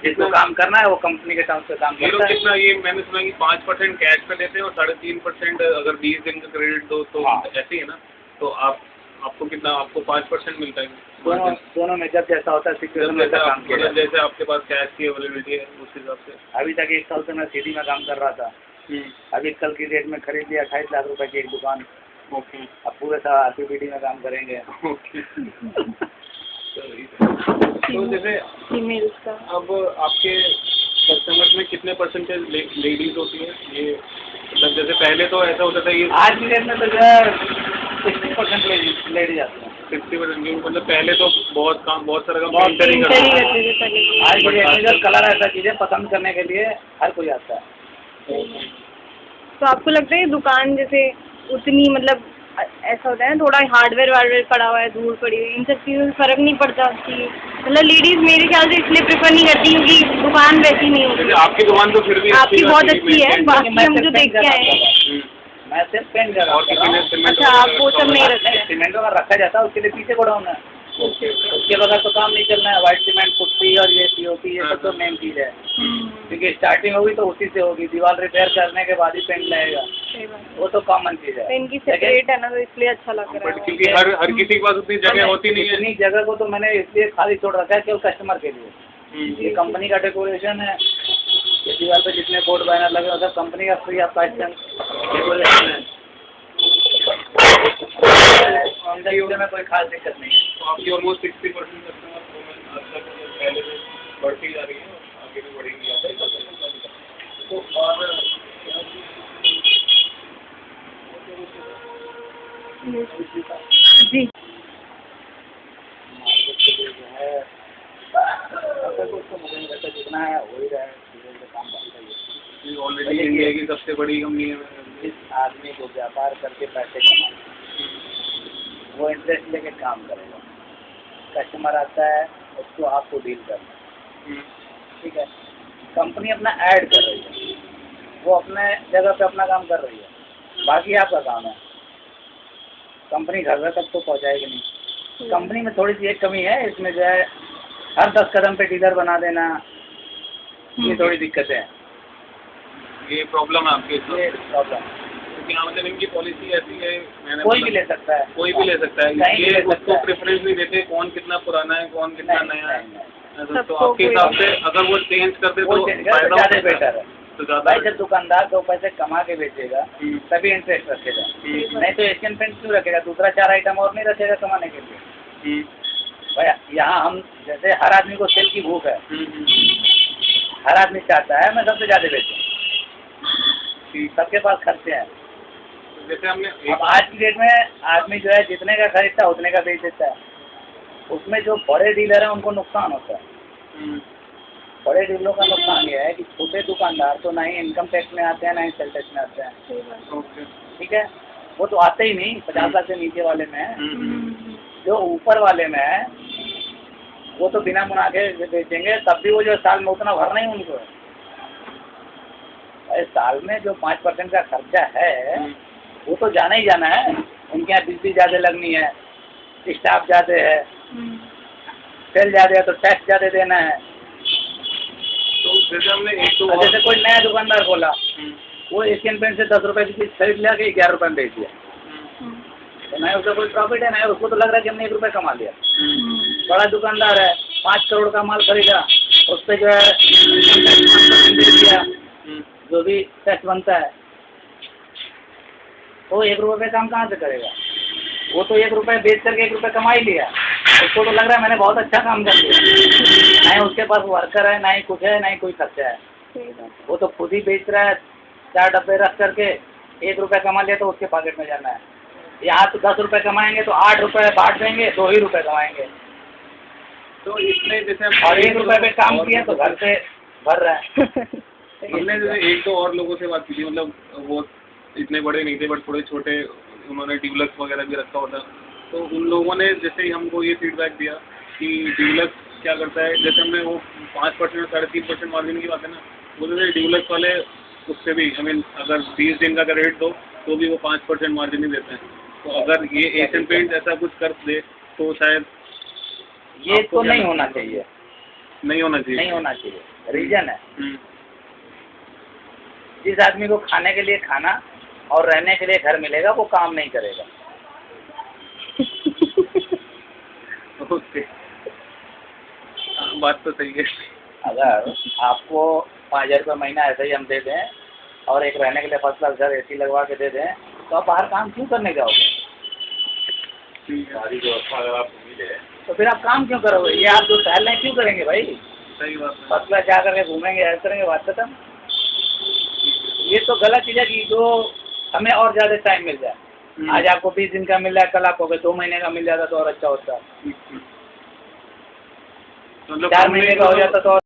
जिसको काम करना है वो कंपनी के टर्म्स पे काम ये लोग करता है। कितना, ये मैंने सुना कि 5% कैश पे देते हैं और 3.5% अगर 20 दिन का क्रेडिट दो तो हाँ। ऐसे ही है ना। तो आपको कितना, आपको 5% मिलता है दोनों में जब जैसा होता है सिचुएशन में काम किया जाता है। जैसे आपके पास कैश की अवेलेबिलिटी है उस हिसाब से। अभी तक 1 साल से मैं सीडी में काम कर रहा था। अभी कल की डेट में खरीद लिया 28 लाख रुपए की एक दुकान। ओके। अब पूरे साल RPBD में काम करेंगे। ओके। तो जैसे फीमेल्स का अब आपके कस्टमर्स में कितने परसेंटेज लेडीज होती है? ये मतलब जैसे पहले तो ऐसा होता था ये आज की डेट में तो जो है 60% लेडीज आते हैं। 60%, मतलब पहले तो बहुत सारा काम बहुत पेंटर ही पेंटर ही करता था। करते थे पहले। आज की डेट में जब कलर ऐसा चीज़ें पसंद करने के लिए हर कोई आता है। तो आपको लगता है दुकान जैसे उतनी मतलब ऐसा होता है ना, थोड़ा हार्डवेयर पड़ा हुआ है, धूल पड़ी हुई, इन सब चीज़ों से फ़र्क नहीं पड़ता कि मतलब लेडीज़ मेरे ख्याल से इसलिए प्रेफर नहीं करती क्योंकि दुकान वैसी नहीं होती। जैसे आपकी दुकान तो फिर भी आपकी बहुत अच्छी है, बाकी हम जो देख के आए हैं। मैं सिर्फ पेंट कर और किसी ने रहा सीमेंट अच्छा, आप वो सब नहीं रखते? सीमेंट वगैरह रखा जाता है, उसके लिए पीछे गोडाउन है। उसके बगैर तो काम नहीं चलना है। व्हाइट सीमेंट, पुट्टी और ये POP ये सब तो मेन चीज़ है। क्योंकि स्टार्टिंग होगी तो उसी से होगी, दीवार रिपेयर करने के बाद ही पेंट लगेगा, वो तो कॉमन चीज़ है। इनकी सेपरेट है ना, तो इसलिए अच्छा लग रहा है। क्योंकि हर किसी के पास उतनी जगह होती नहीं है। इतनी जगह को तो मैंने इसलिए खाली छोड़ रखा है केवल कस्टमर के लिए। ये कंपनी का डेकोरेशन है, ये दीवार पे जितने बोर्ड बैनर लगे हैं सब कंपनी का फ्री ऑफ कॉस्ट डेकोरेशन है। में कोई खास दिक्कत नहीं है। तो आपकी ऑलमोस्ट 60% कस्टमर आज तक पहले से बढ़ती जा रही है और आगे भी बढ़ेगी। तो और जी जितना है हो ही रहा है, काम ऑलरेडी इंडिया की सबसे बड़ी कंपनी है। जिस आदमी को व्यापार करके पैसे कमाना वो इंटरेस्ट लेके काम करेगा। कस्टमर आता है उसको आपको डील करना, ठीक है। कंपनी अपना ऐड कर रही है, वो अपने जगह पे अपना काम कर रही है, बाकी आपका काम है। कंपनी घर घर तक तो पहुंचाएगी नहीं। कंपनी में थोड़ी सी एक कमी है, इसमें जो है हर 10 कदम पे डीलर बना देना, ये थोड़ी दिक्कतें हैं। ये प्रॉब्लम है आपके ये प्रॉब्लम क्योंकि हाँ मतलब इनकी पॉलिसी ऐसी है, मैंने कोई भी ले सकता है, कोई भी ले सकता है। कहीं भी ये ले सकता उसको है। प्रेफरेंस नहीं देते कौन कितना पुराना है कौन कितना नया है। तो सबको आपके हिसाब से अगर वो चेंज कर दे तो फायदा ज़्यादा बेटर है। तो ज़्यादा भाई जब दुकानदार 2 पैसे कमा के बेचेगा तभी इंटरेस्ट रखेगा, नहीं तो एशियन पेंट क्यों रखेगा? दूसरा 4 आइटम और नहीं रखेगा कमाने के लिए। भाई यहाँ हम जैसे हर आदमी को सेल की भूख है, हर आदमी चाहता है मैं सबसे ज़्यादा बेचूँ, सबके पास खर्चे हैं। जैसे हमने अब आज की डेट में आदमी जो है जितने का खरीदता है उतने का बेच देता है। उसमें जो बड़े डीलर हैं उनको नुकसान होता है। बड़े डीलरों का नुकसान ये है कि छोटे दुकानदार तो ना ही इनकम टैक्स में आते हैं ना ही सेल टैक्स में आते हैं, ठीक है। वो तो आते ही नहीं, 50 लाख से नीचे वाले में है। जो ऊपर वाले में है वो तो बिना मुनाफे बेचेंगे, तब भी वो जो साल में उतना भरना ही उनको है। साल में जो 5% का खर्चा है वो तो जाना ही जाना है। उनके यहाँ बिजली ज़्यादा लगनी है, स्टाफ ज़्यादा है, सेल ज़्यादा है तो टैक्स ज़्यादा देना है। तो जैसे हमने जैसे कोई नया दुकानदार खोला, वो एशियन पेंट से 10 रुपये की चीज़ खरीद लिया कि 11 रुपये में बेच दिया, तो ना उसका कोई प्रॉफिट है ना उसको तो लग रहा है कि हमने 1 रुपये कमा लिया। बड़ा दुकानदार है 5 करोड़ का माल खरीदा, उस पर जो है दे दिया, जो भी टैक्स बनता है, तो 1 रुपये काम कहाँ से करेगा? वो तो 1 रुपये बेच करके 1 रुपये कमा ही लिया, उसको तो लग रहा है मैंने बहुत अच्छा काम कर लिया। ना ही उसके पास वर्कर है, ना ही कुछ है, ना ही कोई खर्चा है। वो तो खुद ही बेच रहा है, 4 डब्बे रख करके 1 रुपये कमा लिया तो उसके पॉकेट में जाना है। यहाँ तो 10 रुपये कमाएंगे तो 8 रुपये बांट देंगे, 2 ही रुपये कमाएंगे। तो इसमें जैसे और 1 रुपये पे काम किया तो घर से भर रहा है। हमने जैसे एक तो और लोगों से बात की थी, मतलब वो इतने बड़े नहीं थे बट थोड़े छोटे, उन्होंने ड्यूलक्स वगैरह भी रखा होता। तो उन लोगों ने जैसे ही हमको ये फीडबैक दिया कि ड्यूलक्स क्या करता है, जैसे हमने वो 5% 3.5% मार्जिन की बात है ना, वो जैसे ड्यूलक्स वाले उससे भी अगर 20 दिन का रेट दो तो भी वो 5% मार्जिन ही देते हैं। तो अगर ये एशियन पेंट ऐसा कुछ कर दे तो शायद ये तो नहीं होना चाहिए। नहीं होना चाहिए। नहीं होना चाहिए। रीजन है, हम्म, जिस आदमी को खाने के लिए खाना और रहने के लिए घर मिलेगा वो काम नहीं करेगा। ओके, हाँ, बात तो सही है। अगर आपको 5,000 रुपये महीना ऐसे ही हम दे दें और एक रहने के लिए फर्स्ट क्लास घर AC लगवा के दे दें, तो आप बाहर काम क्यों करने जाओगे? ठीक है, सारी व्यवस्था अगर आपको मिले तो फिर आप काम क्यों करोगे? ये आप जो टहल रहे हैं क्यों करेंगे भाई? सही बात है। फर्स्ट क्लास जा करके घूमेंगे, ऐसा करेंगे, बात खत्म। ये तो गलत चीज़ है कि जो हमें और ज़्यादा टाइम मिल जाए। आज आपको 20 दिन का मिल रहा है, कल आपको 2 महीने का मिल जाता तो और अच्छा होता। मतलब 4 महीने का हो जाता तो और